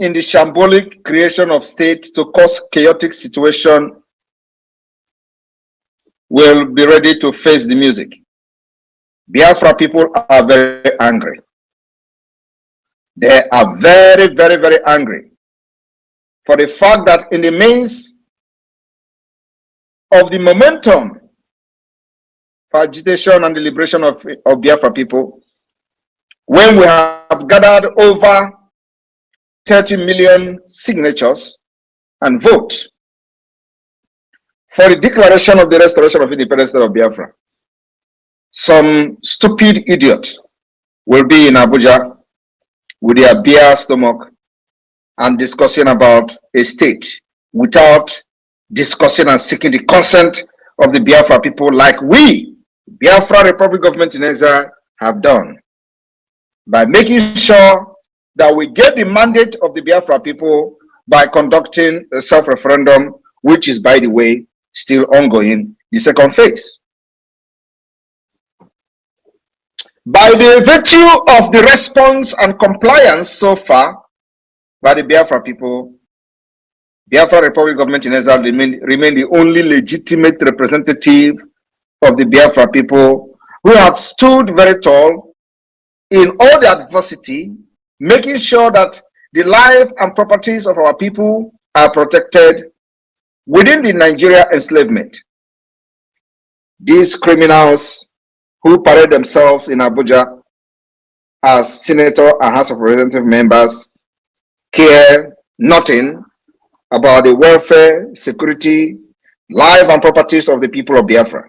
in the shambolic creation of state to cause chaotic situation will be ready to face the music. Biafra people are very angry. They are very, very, very angry for the fact that in the midst of the momentum for agitation and the liberation of Biafra people, when we have gathered over 30 million signatures and votes for the declaration of the restoration of independence of Biafra, some stupid idiot will be in Abuja with their beer stomach and discussing about a state without discussing and seeking the consent of the Biafra people, like we, Biafra Republic Government in Exile, have done, by making sure that we get the mandate of the Biafra people by conducting a self-referendum, which is, by the way, still ongoing, the second phase. By the virtue of the response and compliance so far by the Biafra people, Biafra Republic Government in Exile remain the only legitimate representative of the Biafra people, who have stood very tall in all the adversity, making sure that the life and properties of our people are protected within the Nigeria enslavement. These criminals who parade themselves in Abuja as senator and House of Representative members care nothing about the welfare, security, life and properties of the people of Biafra.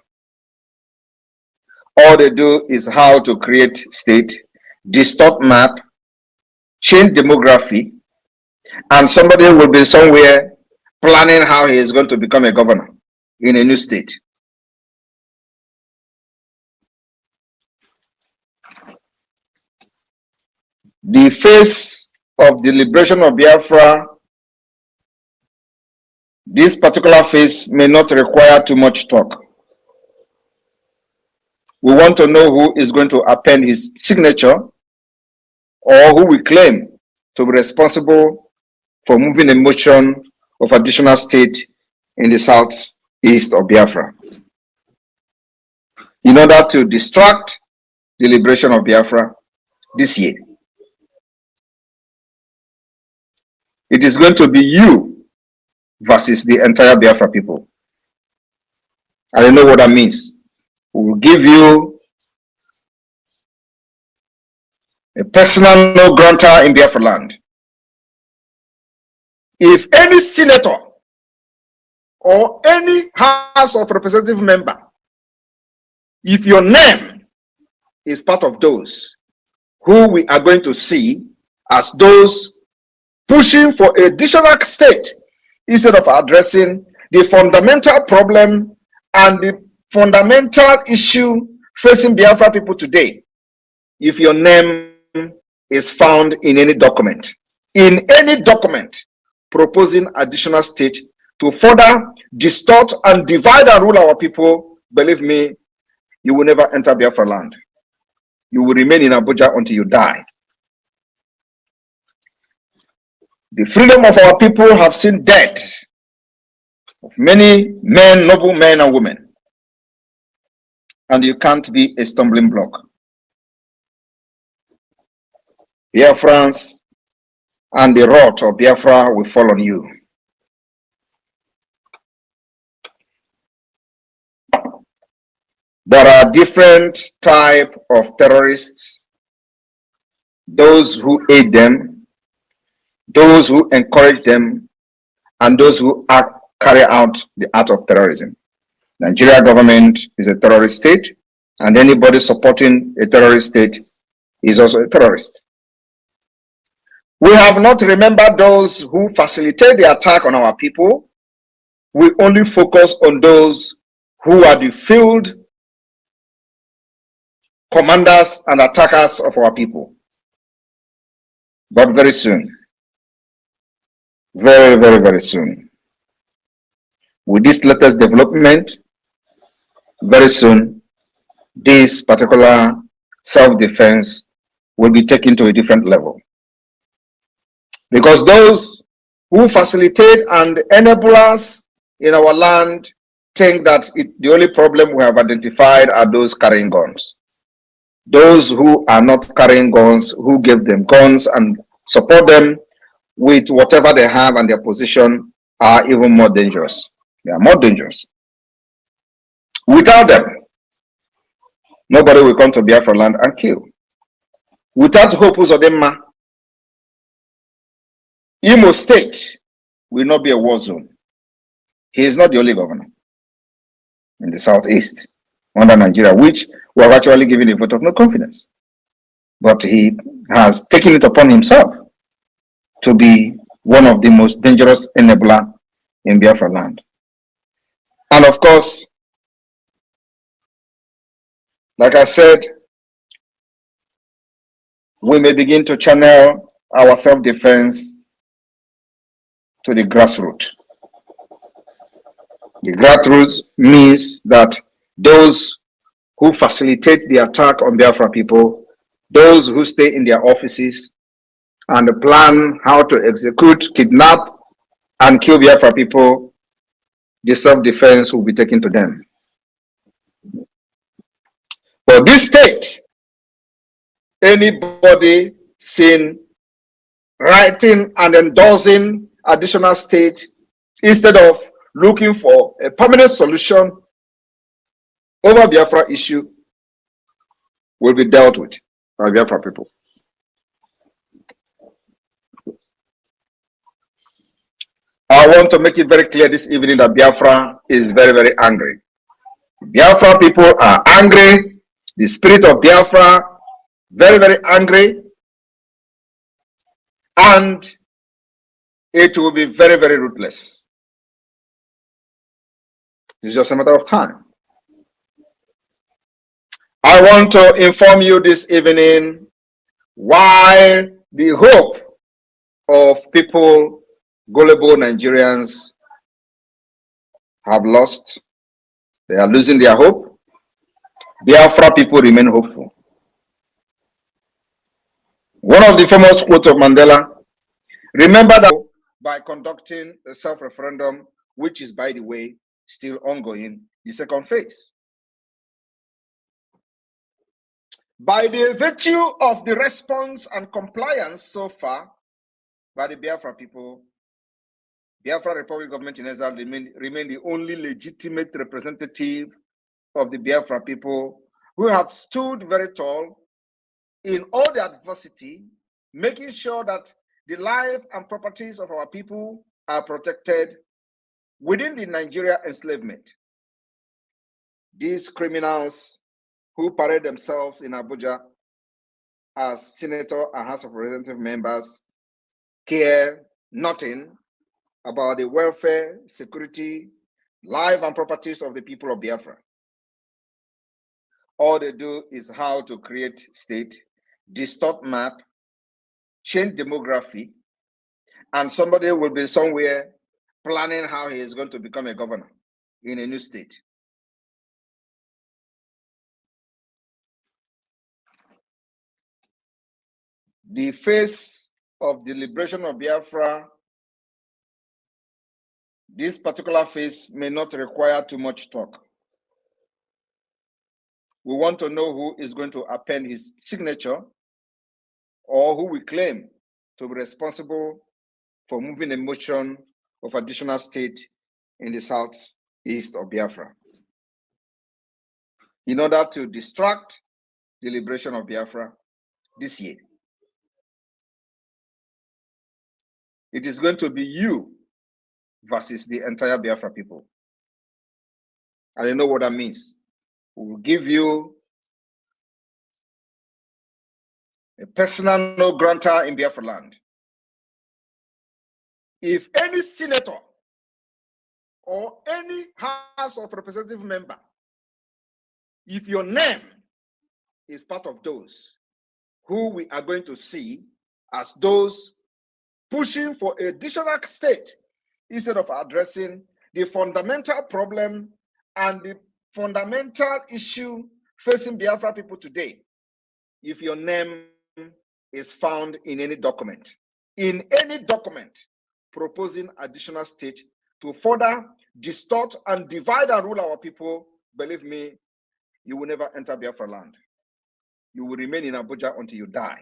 All they do is how to create state, distort map, change demography, and somebody will be somewhere planning how he is going to become a governor in a new state. The face of the liberation of Biafra, this particular phase may not require too much talk. We want to know who is going to append his signature, or who we claim to be responsible for moving a motion of additional state in the southeast of Biafra, in order to distract the liberation of Biafra this year. It is going to be you versus the entire Biafra people. I don't know what that means. We will give you a personal no grantor in Biafra land. If any senator or any House of Representative member, if your name is part of those who we are going to see as those pushing for additional state instead of addressing the fundamental problem and the fundamental issue facing Biafra people today, if your name is found in any document proposing additional state to further distort and divide and rule our people, believe me, you will never enter Biafra land. You will remain in Abuja until you die. The freedom of our people have seen death of many men, noble men and women. And you can't be a stumbling block. Biafrans and the wrath of Biafra will fall on you. There are different types of terrorists, those who aid them, those who encourage them, and those who carry out the act of terrorism. Nigeria government is a terrorist state, and anybody supporting a terrorist state is also a terrorist. We have not remembered those who facilitate the attack on our people. We only focus on those who are the field commanders and attackers of our people. But very soon, very, very, very soon, with this latest development, very soon, this particular self-defense will be taken to a different level. Because those who facilitate and enable us in our land think that the only problem we have identified are those carrying guns. Those who are not carrying guns, who give them guns and support them with whatever they have and their position, are even more dangerous. They are more dangerous. Without them, nobody will come to Biafra land and kill. Without Hope Uzodinma, Imo State will not be a war zone. He is not the only governor in the southeast under Nigeria, which we have actually given a vote of no confidence. But he has taken it upon himself to be one of the most dangerous enabler in Biafra land. And of course, like I said, we may begin to channel our self-defense to the grassroots. The grassroots means that those who facilitate the attack on Biafra people, those who stay in their offices and plan how to execute, kidnap, and kill Biafra people, the self-defense will be taken to them. For this state, anybody seen writing and endorsing additional state instead of looking for a permanent solution over Biafra issue will be dealt with by Biafra people. I want to make it very clear this evening that Biafra is very, very angry. Biafra people are angry. The spirit of Biafra, very, very angry. And it will be very, very ruthless. It's just a matter of time. I want to inform you this evening why the hope of people, gullible Nigerians, have lost. They are losing their hope. Biafra people remain hopeful. One of the famous quotes of Mandela, remember that by conducting a self-referendum, which is, by the way, still ongoing, the second phase. By the virtue of the response and compliance so far by the Biafra people, Biafra Republic Government in Exile remain the only legitimate representative of the Biafra people who have stood very tall in all the adversity, making sure that the life and properties of our people are protected within the Nigeria enslavement. These criminals who parade themselves in Abuja as senator and House of Representative members care nothing about the welfare, security, life and properties of the people of Biafra. All they do is how to create state, distort map, change demography, and somebody will be somewhere planning how he is going to become a governor in a new state. The face of the liberation of Biafra, this particular phase may not require too much talk. We want to know who is going to append his signature or who we claim to be responsible for moving a motion of additional state in the southeast of Biafra in order to distract the liberation of Biafra this year. It is going to be you versus the entire Biafra people. And you know what that means. We will give you a personal no grantor in Biafra land. If any senator or any House of Representative member, if your name is part of those who we are going to see as those pushing for an additional state instead of addressing the fundamental problem and the fundamental issue facing Biafra people today, if your name is found in any document, in any document proposing additional state to further distort and divide and rule our people, believe me, you will never enter Biafra land. You will remain in Abuja until you die.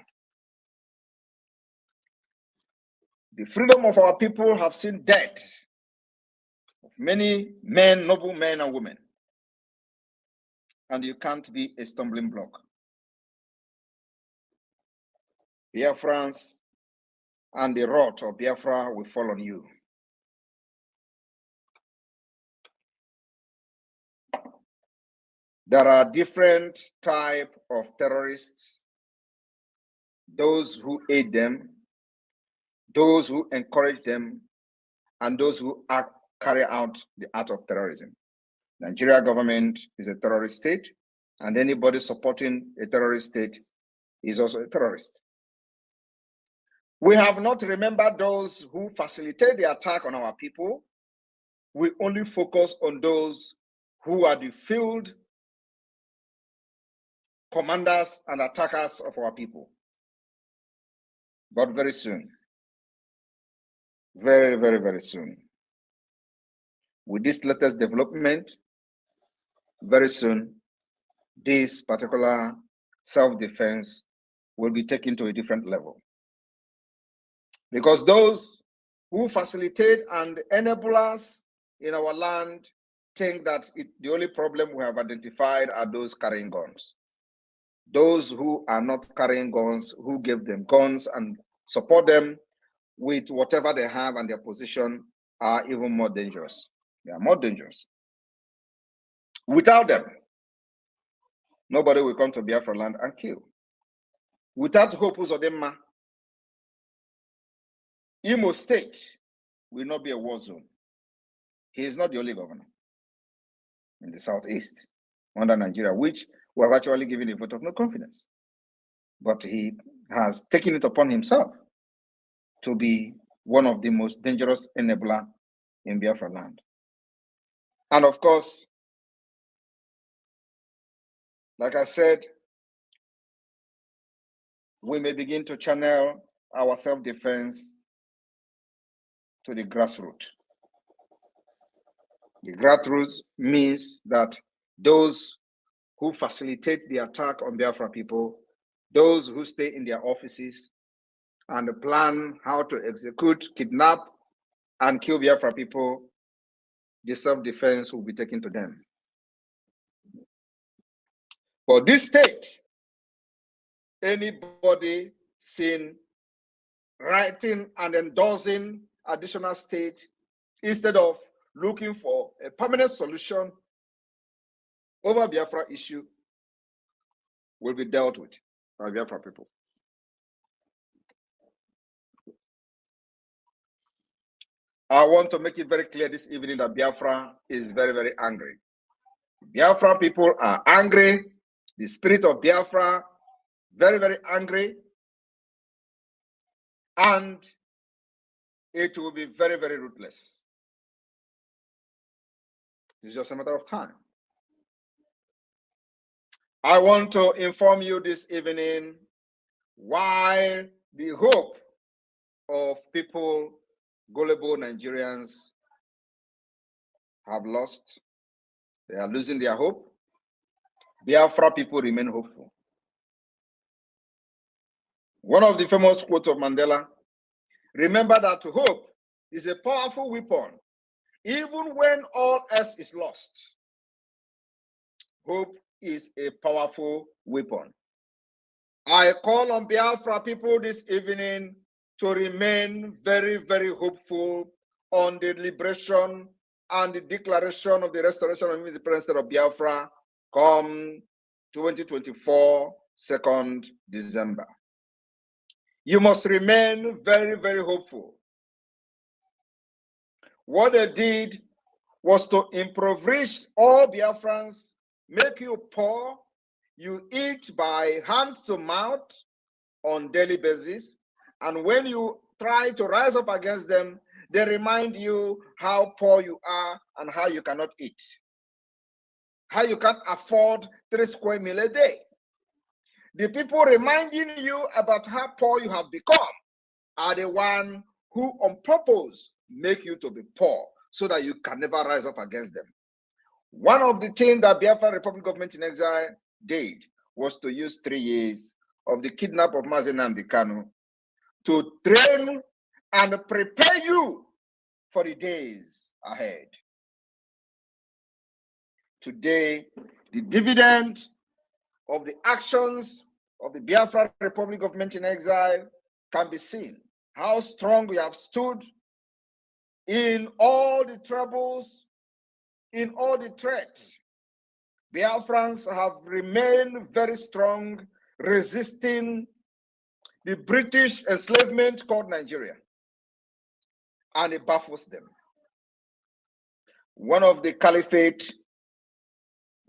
The freedom of our people have seen death of many men, noble men and women. And you can't be a stumbling block. Biafrans and the wrath of Biafra will fall on you. There are different types of terrorists, those who aid them, those who encourage them, and those who carry out the act of terrorism. Nigeria government is a terrorist state, and anybody supporting a terrorist state is also a terrorist. We have not remembered those who facilitate the attack on our people. We only focus on those who are the field commanders and attackers of our people. But very soon, very, very, very soon, with this latest development, very soon, this particular self-defense will be taken to a different level. Because those who facilitate and enable us in our land think that the only problem we have identified are those carrying guns. Those who are not carrying guns, who give them guns and support them with whatever they have and their position, are even more dangerous. They are more dangerous. Without them, nobody will come to Biafra land and kill. Without Hope Uzodimma, Imo State will not be a war zone. He is not the only governor in the southeast under Nigeria, which we have actually given a vote of no confidence. But he has taken it upon himself to be one of the most dangerous enabler in Biafra land. And of course, like I said, we may begin to channel our self-defense to the grassroots. The grassroots means that those who facilitate the attack on Biafra people, those who stay in their offices and plan how to execute, kidnap, and kill Biafra people, the self-defense will be taken to them. For this state, anybody seen writing and endorsing additional state instead of looking for a permanent solution over Biafra issue will be dealt with by Biafra people. I want to make it very clear this evening that Biafra is very, very angry. Biafra people are angry. The spirit of Biafra, very, very angry. And it will be very, very ruthless. It's just a matter of time. I want to inform you this evening why the hope of people, gullible Nigerians, have lost. They are losing their hope. Biafra people remain hopeful. One of the famous quotes of Mandela, remember that hope is a powerful weapon, even when all else is lost. Hope is a powerful weapon. I call on Biafra people this evening to remain very, very hopeful on the liberation and the declaration of the restoration of the independence of Biafra come 2024, 2nd December. You must remain very, very hopeful. What they did was to impoverish all Biafrans, make you poor. You eat by hand to mouth on daily basis. And when you try to rise up against them, they remind you how poor you are and how you cannot eat. How you can't afford 3 square meals a day. The people reminding you about how poor you have become are the one who on purpose make you to be poor so that you can never rise up against them. One of the things that Biafra Republic Government in Exile did was to use 3 years of the kidnap of Mazi Nnamdi Kanu to train and prepare you for the days ahead. Today, the dividend of the actions of the Biafra Republic Government in Exile can be seen. How strong we have stood in all the troubles, in all the threats. Biafrans have remained very strong, resisting the British enslavement called Nigeria, and it baffles them. One of the caliphate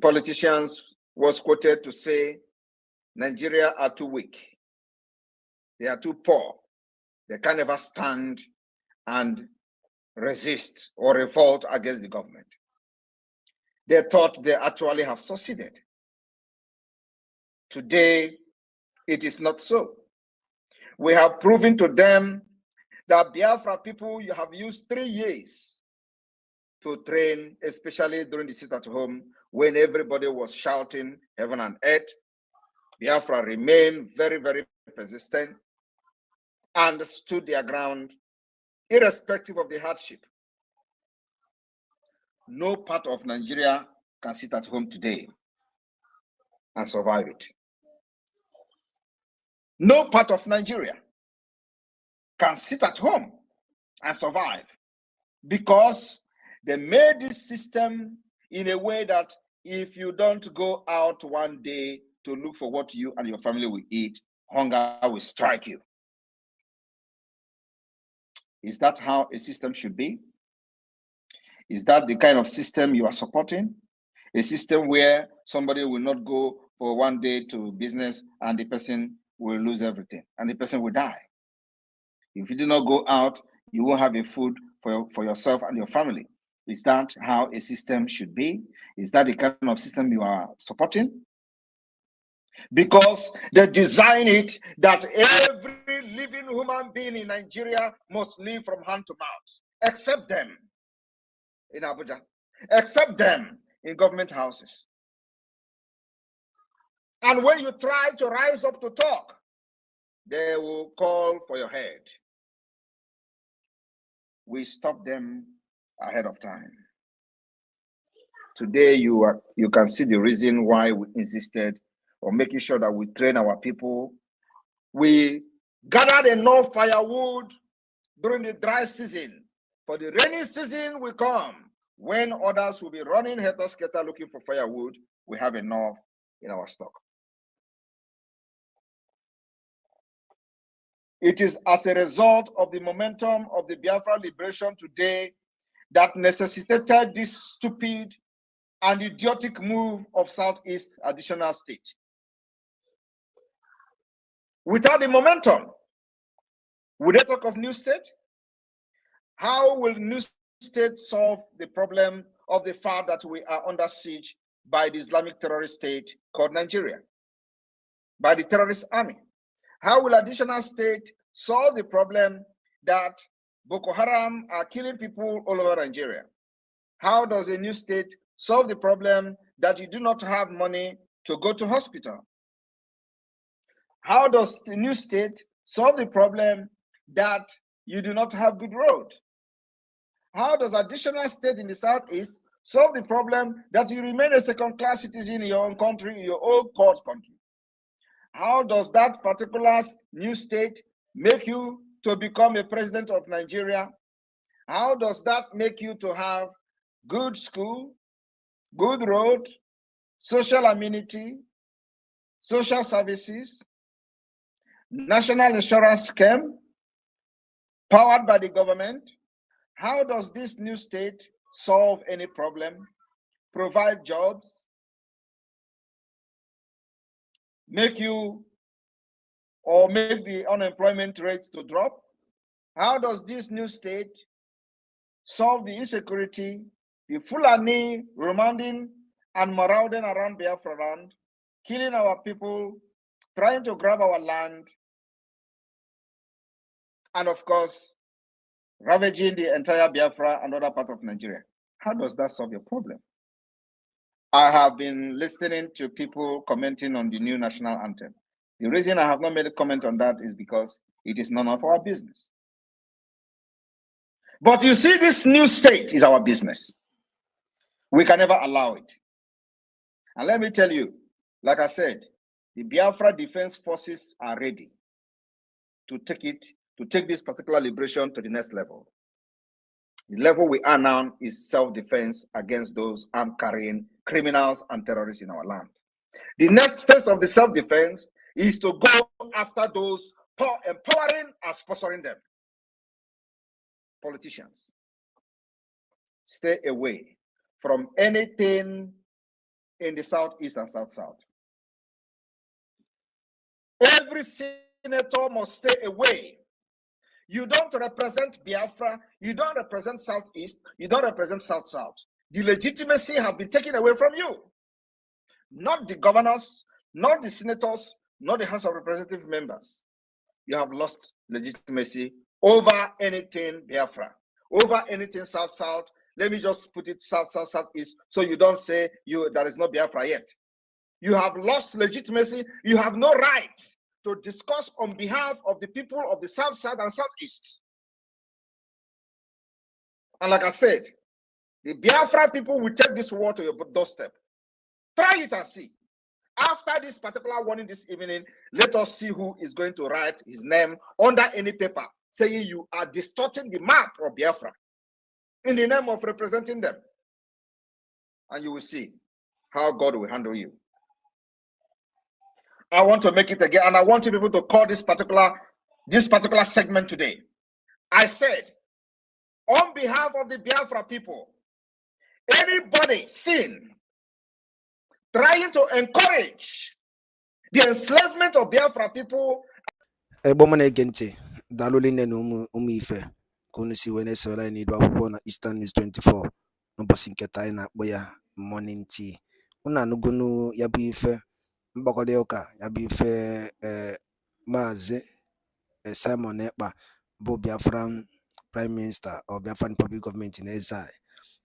politicians was quoted to say, Nigeria are too weak. They are too poor. They can never stand and resist or revolt against the government. They thought they actually have succeeded. Today, it is not so. We have proven to them that Biafra people, you have used 3 years to train, especially during the sit at home when everybody was shouting heaven and earth. Biafra remained very, very persistent and stood their ground irrespective of the hardship. No part of Nigeria can sit at home today and survive it. No part of Nigeria can sit at home and survive because they made this system in a way that if you don't go out one day to look for what you and your family will eat, hunger will strike you. Is that how a system should be? Is that the kind of system you are supporting? A system where somebody will not go for one day to business and the person will lose everything and the person will die. If you do not go out, you won't have a food for yourself and your family. Is that how a system should be? Is that the kind of system you are supporting? Because they design it that every living human being in Nigeria must live from hand to mouth, except them in Abuja, except them in government houses. And when you try to rise up to talk, they will call for your head. We stop them ahead of time. Today, you can see the reason why we insisted on making sure that we train our people. We gathered enough firewood during the dry season. For the rainy season will come, when others will be running helter-skelter looking for firewood, we have enough in our stock. It is as a result of the momentum of the Biafra liberation today that necessitated this stupid and idiotic move of Southeast additional state. Without the momentum, would they talk of new state? How will new state solve the problem of the fact that we are under siege by the Islamic terrorist state called Nigeria, by the terrorist army? How will additional state solve the problem that Boko Haram are killing people all over Nigeria? How does a new state solve the problem that you do not have money to go to hospital? How does the new state solve the problem that you do not have good road? How does additional state in the Southeast solve the problem that you remain a second-class citizen in your own country, in your own court country? How does that particular new state make you to become a president of Nigeria? How does that make you to have good school, good road, social amenity, social services, national insurance scheme powered by the government? How does this new state solve any problem, provide jobs, make you or make the unemployment rate to drop? How does this new state solve the insecurity, the Fulani remanding and marauding around Biafra land, killing our people, trying to grab our land, and of course, ravaging the entire Biafra and other part of Nigeria. How does that solve your problem? I have been listening to people commenting on the new national anthem. The reason I have not made a comment on that is because it is none of our business. But you see, this new state is our business. We can never allow it. And let me tell you, like I said, the Biafra Defense Forces are ready to take this particular liberation to the next level. The level we are now is self-defense against those arm-carrying criminals and terrorists in our land. The next phase of the self-defense is to go after those empowering and sponsoring them. Politicians, stay away from anything in the Southeast and South-South. Every senator must stay away. You don't represent Biafra, you don't represent Southeast, you don't represent South-South. The legitimacy has been taken away from you. Not the governors, not the senators, not the House of Representative members. You have lost legitimacy over anything Biafra, over anything South-South. Let me just put it South-South, Southeast, so you don't say there is no Biafra yet. You have lost legitimacy. You have no right to discuss on behalf of the people of the South-South and Southeast. And like I said, the Biafra people will take this war to your doorstep. Try it and see. After this particular warning this evening, let us see who is going to write his name under any paper saying you are distorting the map of Biafra in the name of representing them. And you will see how God will handle you. I want to make it again, and I want you people to call this particular segment today. I said, on behalf of the Biafra people, anybody seen trying to encourage the enslavement of Biafra people. Kunisi Venezuela in Idwapona Eastern News 24 no basinketa na boya morning tea una nugunu yabife mbakode oka yabife Maze Simon Ekpa bo Biafran Prime Minister or Biafran Public Government in exile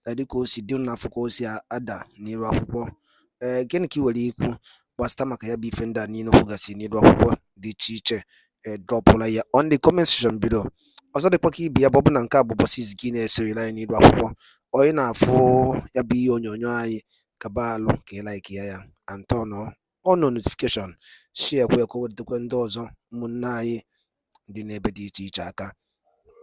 diko si di na fuko si ada n'iru akwụkwọ gịnị ka iwere ikwu gbasata maka ya bụ ife ndị a niile hụgasị n'iru akwụkwọ dị iche iche dropụla ya on the comment section below. Ọzọ dịkwa ka ibe ya bụ na nke a bụ bọsị izi gị na-esoghịla anyị n'iru akwụkwọ onye na-afụ ya bụ ihe onyonyo anyị kaba alụ ka ị like ya and turn on notification share kwe ka o wetakwa ndị ọzọ ụmụnne anyị ndị n'ebe dị iche iche aka.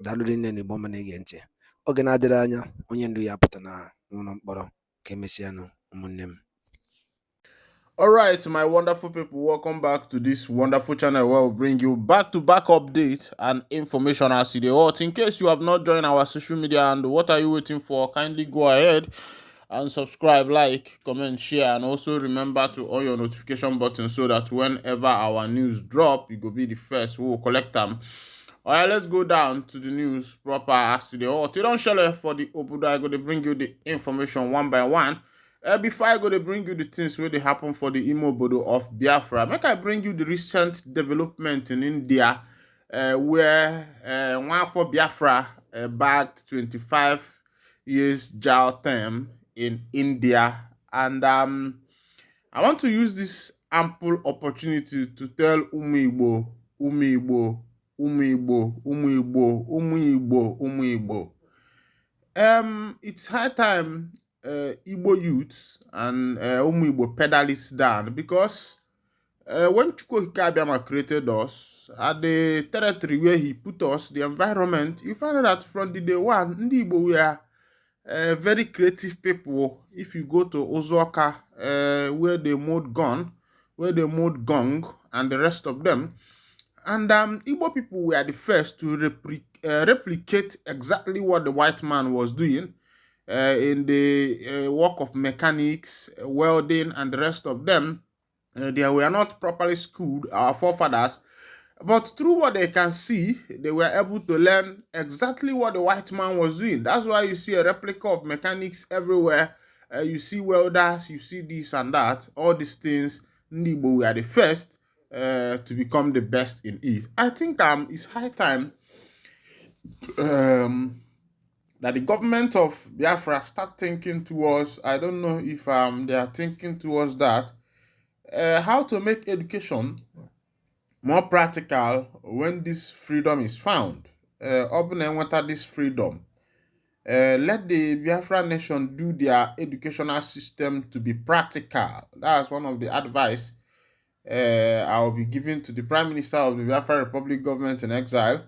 Daalụ nne na Igbo ọma na-ege ntị. Oge na-adịrị anya onye ndu ya pụta na n'ụlọ mkpọrọ ka emesịanụ ụmụnne m. All right, my wonderful people, welcome back to this wonderful channel where we'll bring you back-to-back updates and information as you watch. In case you have not joined our social media, and what are you waiting for? Kindly go ahead and subscribe, like, comment, share, and also remember to on your notification button so that whenever our news drop, you go be the first who will collect them. All right, let's go down to the news proper as the hot. You don't share for the Obudo. I go to bring you the information one by one. Before I go to bring you the things where they happen for the Imo Bodo of Biafra, make I bring you the recent development in India, where one for Biafra bagged 25 years jail term in India, and I want to use this ample opportunity to tell Umu Igbo. It's high time Igbo youths and Umu Igbo pedal this down, because when Chukwu Abiyama created us, at the territory where he put us, the environment, you find out that from the day one, Ndi Igbo were very creative people. If you go to Ozuoka, where they mode gun, where they mode gong, and the rest of them, and Igbo people were the first to replicate exactly what the white man was doing in the work of mechanics, welding, and the rest of them. They were not properly schooled, our forefathers, but through what they can see, they were able to learn exactly what the white man was doing. That's why you see a replica of mechanics everywhere. You see welders, you see this and that, all these things. Ndibo were the first to become the best in it. I think it's high time that the government of Biafra start thinking towards, I don't know if they are thinking towards that, how to make education more practical when this freedom is found. Open and water this freedom. Let the Biafra nation do their educational system to be practical. That's one of the advice I'll be giving to the Prime Minister of the Biafra Republic government in exile.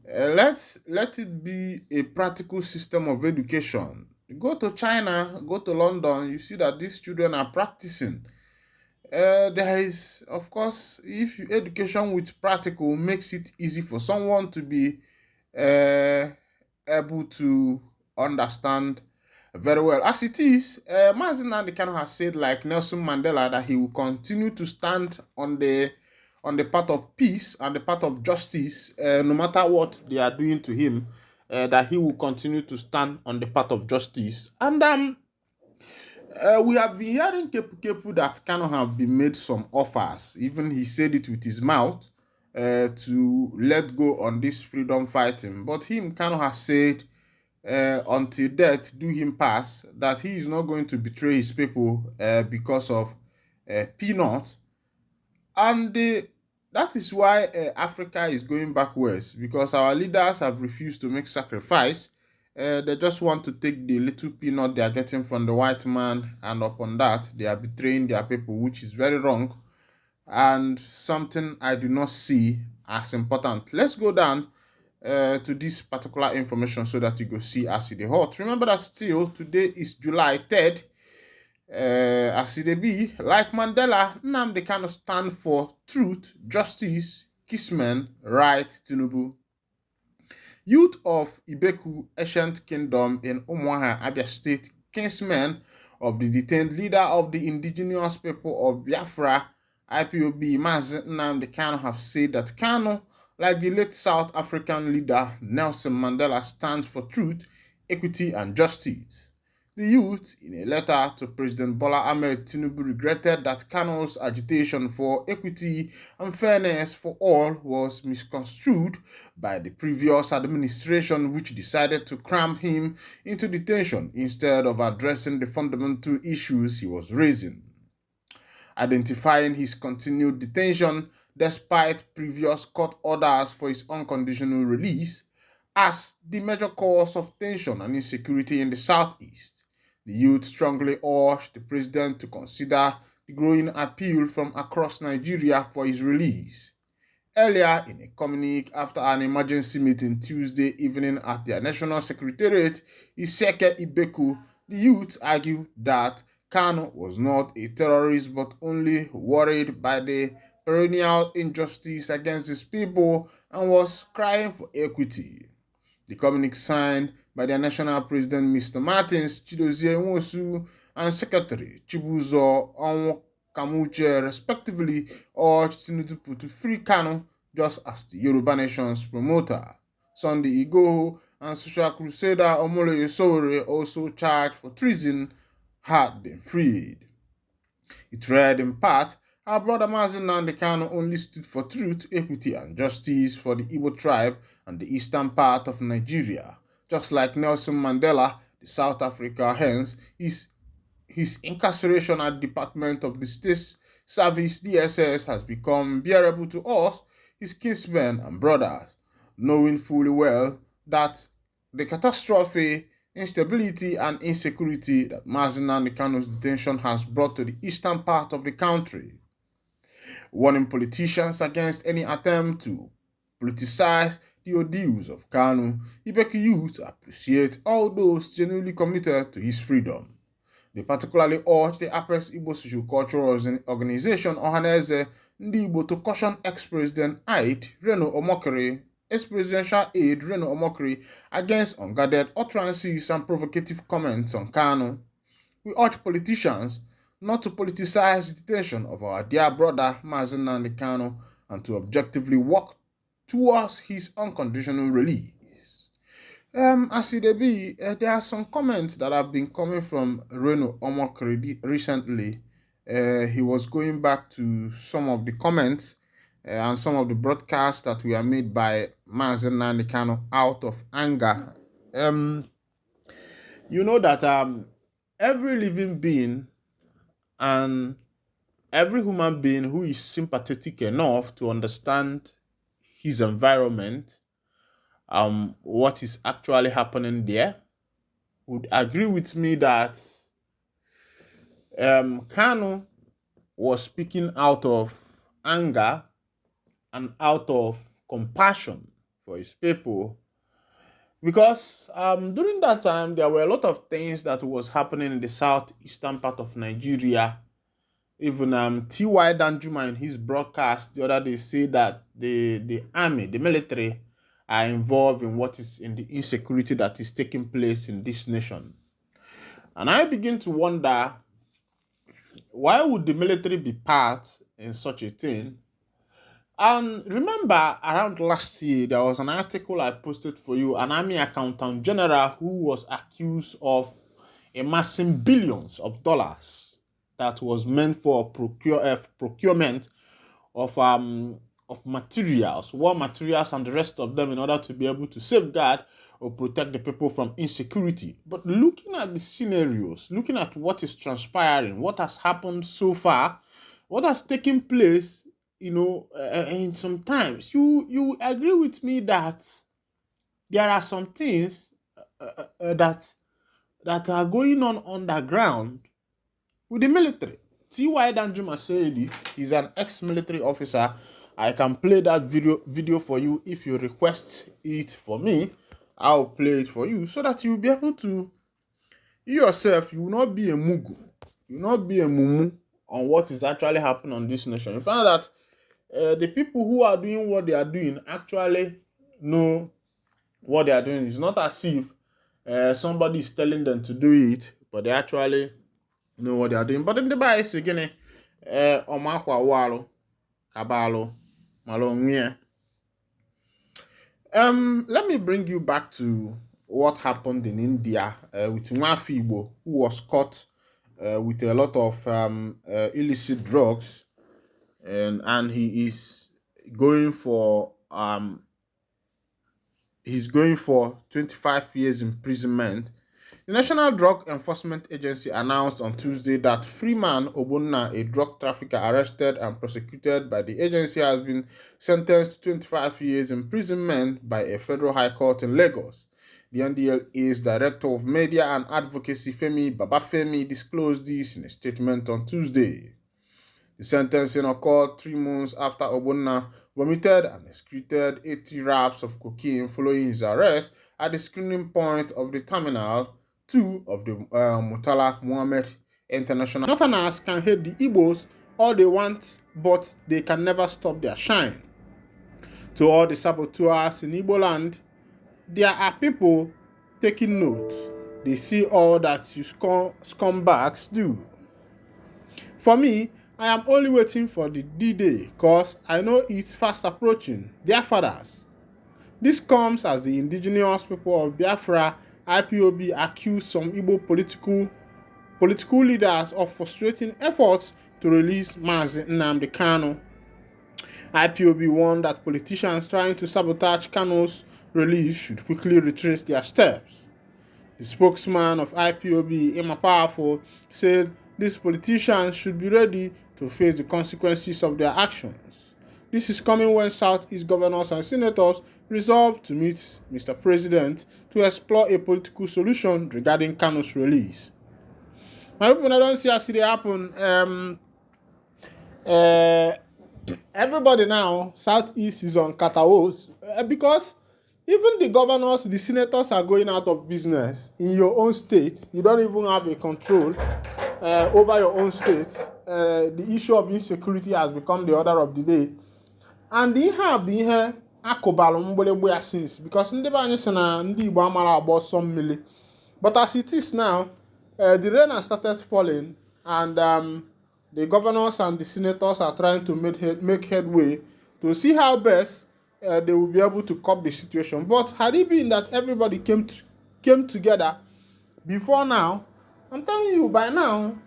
Let it be a practical system of education. Go to China, go to London, you see that these children are practicing. There is, of course, if education with practical makes it easy for someone to be uh, able to understand very well. As it is, Mazi Nnamdi Kanu has said, like Nelson Mandela, that he will continue to stand on the path of peace and the path of justice, no matter what they are doing to him. That he will continue to stand on the path of justice. And we have been hearing Kepu that Kanu have been made some offers. Even he said it with his mouth to let go on this freedom fighting. But him, Kanu has said, until death do him pass, that he is not going to betray his people because of peanuts. And that is why Africa is going backwards, because our leaders have refused to make sacrifice. They just want to take the little peanut they are getting from the white man, and upon that, they are betraying their people, which is very wrong and something I do not see as important. Let's go down to this particular information so that you go see as it hot. Remember that still today is July 3rd. As it be, like Mandela, Nnamdi Kanu stand for truth, justice, Kismen, right, Tinubu. Youth of Ibeku Ancient Kingdom in Umuaha, Abia State, kinsmen of the detained leader of the indigenous people of Biafra, IPOB, Mazi Nnamdi Kanu, have said that Kanu, like the late South African leader Nelson Mandela, stands for truth, equity, and justice. The youth, in a letter to President Bola Ahmed Tinubu, regretted that Kanu's agitation for equity and fairness for all was misconstrued by the previous administration, which decided to cram him into detention instead of addressing the fundamental issues he was raising. Identifying his continued detention despite previous court orders for his unconditional release as the major cause of tension and insecurity in the southeast. The youth strongly urged the president to consider the growing appeal from across Nigeria for his release. Earlier, in a communique after an emergency meeting Tuesday evening at their national secretariat, Iseke Ibeku, the youth argued that Kanu was not a terrorist but only worried by the perennial injustice against his people and was crying for equity. The communique signed by their national president Mr. Martins Chidozie Nwosu and Secretary Chibuzo Onwukamuche respectively urged Tinubu to free Kanu just as the Yoruba Nation's promoter, Sunday Igboho, and social crusader Omoloye Sowore, also charged for treason, had been freed. It read in part, our brother Mazi Nnamdi Kanu only stood for truth, equity, and justice for the Igbo tribe and the eastern part of Nigeria. Just like Nelson Mandela, the South Africa, hence, his incarceration at the Department of the State Service DSS has become bearable to us, his kinsmen and brothers, knowing fully well that the catastrophe, instability, and insecurity that Mazi Nnamdi Kanu's detention has brought to the eastern part of the country. Warning politicians against any attempt to politicize the ordeals of Kanu, Ibeku youth appreciate all those genuinely committed to his freedom. They particularly urge the Apex Igbo Social Cultural Organization Ohaneze Ndi Igbo to caution ex-president Reno Omokri, ex-presidential aide Reno Omokri, against unguarded utterances and provocative comments on Kanu. We urge politicians not to politicize the detention of our dear brother Mazi Nnamdi Kanu and to objectively work towards his unconditional release. As it be, there are some comments that have been coming from Reno Omokri recently. He was going back to some of the comments and some of the broadcasts that were made by Mazen Nanikano out of anger. You know that every living being and every human being who is sympathetic enough to understand his environment, what is actually happening there, would agree with me that Kano was speaking out of anger and out of compassion for his people, because during that time there were a lot of things that was happening in the southeastern part of Nigeria. Even T.Y. Danjuma in his broadcast the other day said that the army, the military, are involved in what is in the insecurity that is taking place in this nation. And I begin to wonder, why would the military be part in such a thing? And remember, around last year, there was an article I posted for you, an army accountant general who was accused of amassing billions of dollars that was meant for procurement of materials, war materials, and the rest of them in order to be able to safeguard or protect the people from insecurity. But looking at the scenarios, looking at what is transpiring, what has happened so far, what has taken place, and sometimes you agree with me that there are some things that are going on underground with the military. T.Y. Danjuma said it. He's an ex-military officer. I can play that video for you if you request it for me. I'll play it for you so that you'll be able to, you yourself, you will not be a mugu. You will not be a mumu on what is actually happening on this nation. You find that the people who are doing what they are doing actually know what they are doing. It's not as if somebody is telling them to do it, but they actually know what they are doing. But in the bias again, omakwa walo, kabalo, malongye. Let me bring you back to what happened in India with Nwafibo, who was caught with a lot of illicit drugs, and he is going for 25 years imprisonment. The National Drug Enforcement Agency announced on Tuesday that Freeman Obonna, a drug trafficker arrested and prosecuted by the agency, has been sentenced to 25 years imprisonment by a federal high court in Lagos. The NDLA's Director of Media and Advocacy, Femi Babafemi, disclosed this in a statement on Tuesday. The sentencing occurred 3 months after Obonna vomited and excreted 80 wraps of cocaine following his arrest at the screening point of the Terminal 2 of the Murtala Muhammad International. Northerners can hate the Igbos all they want, but they can never stop their shine. To all the saboteurs in Igbo land, there are people taking note. They see all that you scumbags do. For me, I am only waiting for the D-Day because I know it's fast approaching. Dear fathers, this comes as the indigenous people of Biafra, IPOB, accuse some Igbo political leaders of frustrating efforts to release Mazi Nnamdi Kanu. IPOB warned that politicians trying to sabotage Kanu's release should quickly retrace their steps. The spokesman of IPOB, Emma Powerful, said these politicians should be ready to face the consequences of their actions. This is coming when Southeast governors and senators resolved to meet Mr. President to explore a political solution regarding Kanu's release. My people, I don't see how it happen. Everybody now, Southeast is on Kataos because even the governors, the senators are going out of business in your own state. You don't even have a control over your own state. The issue of insecurity has become the order of the day. And they have been here since because ndị be anyị sị na ndị Igbo amara agba ọsọ mmiri. But as it is now, the rain has started falling, and the governors and the senators are trying to make headway to see how best they will be able to cope the situation. But had it been that everybody came together before now, I'm telling you, by now,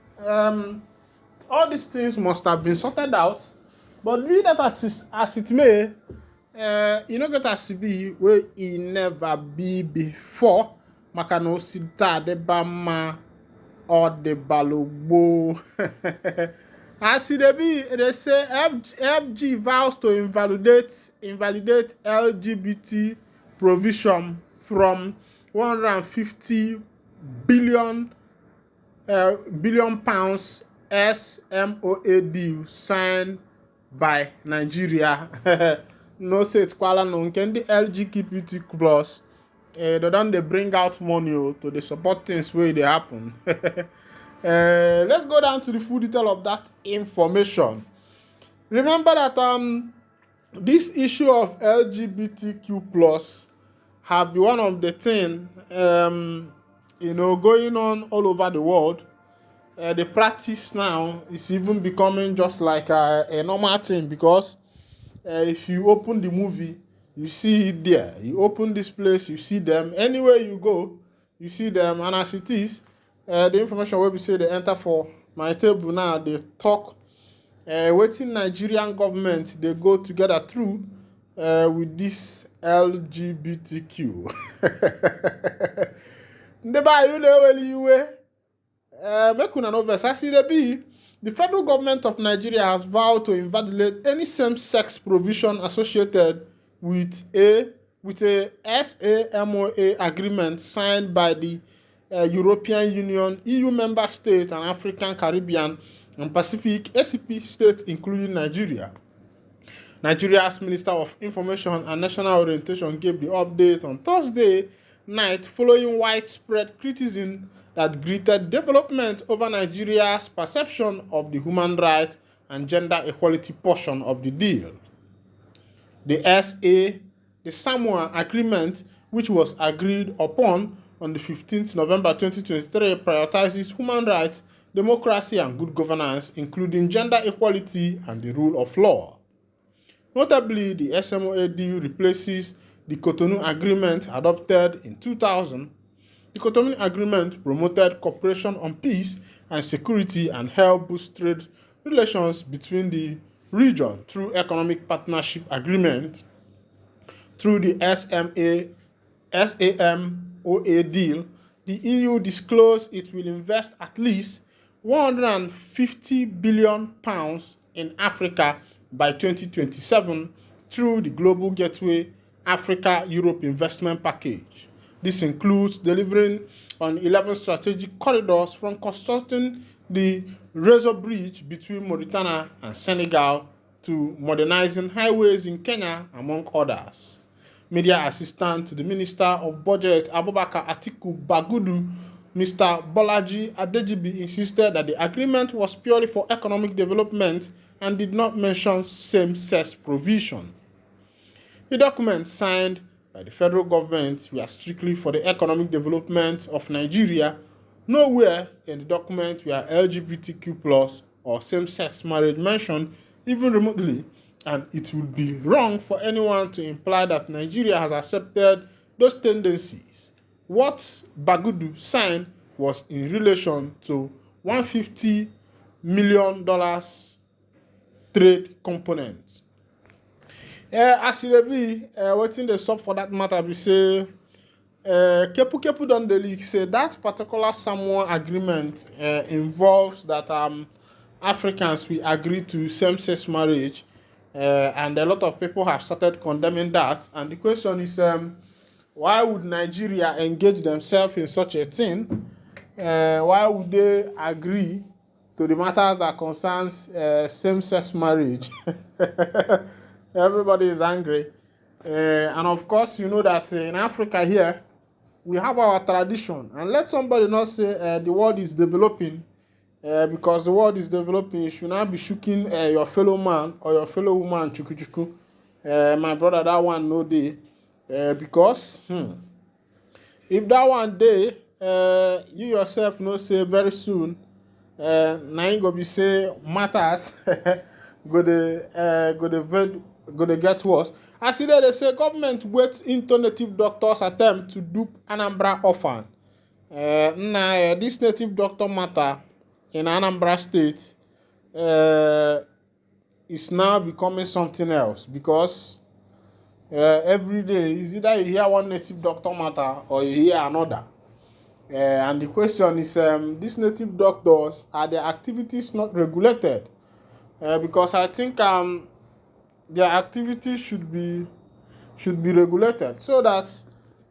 all these things must have been sorted out, But be that as it may, you know get as be where he never be before. Makano sita de bama or the balogbo. As it be, they say FG vows to invalidate LGBT provision from 150 billion pounds SMOA deal signed by Nigeria. No say it's kwala no can the LGBT plus they don't they bring out money to the support things where they happen. Let's go down to the full detail of that information. Remember that this issue of LGBTQ plus have been one of the things going on all over the world. The practice now is even becoming just like a normal thing because if you open the movie, you see it there. You open this place, you see them. Anywhere you go, you see them. And as it is, the information where we say they enter for my table now, they talk. Waiting Nigerian government, they go together through with this LGBTQ. Make una no vex. Actually, the federal government of Nigeria has vowed to invalidate any same-sex provision associated with a SAMOA agreement signed by the European Union, EU member states, and African, Caribbean, and Pacific ACP states, including Nigeria. Nigeria's Minister of Information and National Orientation gave the update on Thursday night following widespread criticism that greeted development over Nigeria's perception of the human rights and gender equality portion of the deal. The Samoa Agreement, which was agreed upon on the 15th November 2023, prioritizes human rights, democracy, and good governance, including gender equality and the rule of law. Notably, the SMOA deal replaces the Cotonou Agreement adopted in 2000. The Cotonou Agreement promoted cooperation on peace and security and helped boost trade relations between the region through economic partnership agreement. Through the SAMOA deal, the EU disclosed it will invest at least £150 billion in Africa by 2027 through the Global Gateway Africa-Europe Investment Package. This includes delivering on 11 strategic corridors from constructing the Razor Bridge between Mauritania and Senegal to modernizing highways in Kenya, among others. Media assistant to the Minister of Budget, Abubakar Atiku Bagudu, Mr. Bolaji Adejibi, insisted that the agreement was purely for economic development and did not mention same-sex provision. The documents signed by the federal government were strictly for the economic development of Nigeria. Nowhere in the document were LGBTQ+ or same-sex marriage mentioned, even remotely, and it would be wrong for anyone to imply that Nigeria has accepted those tendencies. What Bagudu signed was in relation to $150 million trade component. As it be, waiting the sub for that matter, we say, Kepu don the leak say that particular Samoa agreement involves that Africans will agree to same-sex marriage, and a lot of people have started condemning that. And the question is, why would Nigeria engage themselves in such a thing? Why would they agree to the matters that concerns same-sex marriage? Everybody is angry. And of course, you know that in Africa here, we have our tradition. And let somebody not say the world is developing, because the world is developing, you should not be shooking your fellow man or your fellow woman, chuku chuku. My brother, that one no day. Because if that one day, you yourself know say very soon, now you go be say matters go to get worse. As they say, government waits into native doctors' attempt to dupe Anambra orphan. This native doctor matter in Anambra State, is now becoming something else because every day is either you hear one native doctor matter or you hear another. And the question is, these native doctors, are their activities not regulated? Because I think their activities should be regulated so that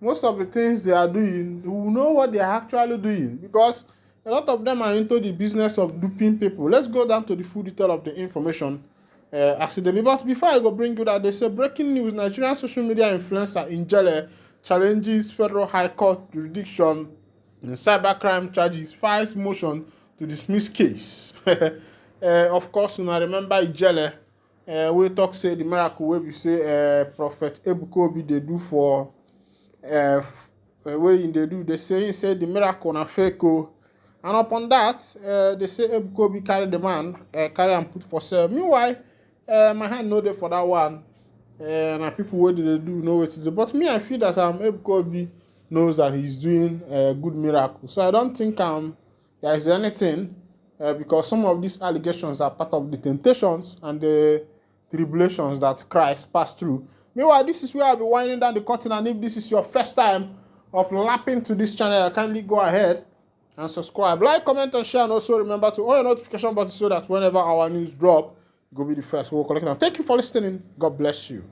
most of the things they are doing, we will know what they are actually doing, because a lot of them are into the business of duping people. Let's go down to the full detail of the information as it may be. But before I go bring you that, they say breaking news: Nigerian social media influencer Injele challenges federal high court jurisdiction in cybercrime charges, files motion to dismiss case. Of course, I remember Ijele. We talk say the miracle wey be say Prophet Ebuka Obi dey do for wey they do. They say the miracle na fake o. And upon that, they say Ebuka Obi carry the man, carry and put for sale. Meanwhile, my hand no dey for that one. Na people wey dey do know what to do. But me, I feel that Ebuka Obi knows that he's doing a good miracle. So I don't think there is anything, because some of these allegations are part of the temptations and the tribulations that Christ passed through. Meanwhile, this is where I'll be winding down the curtain, and if this is your first time of lapping to this channel, kindly go ahead and subscribe. Like, comment, and share, and also remember to on your notification button so that whenever our news drop, you'll be the first. We'll collect them. Thank you for listening. God bless you.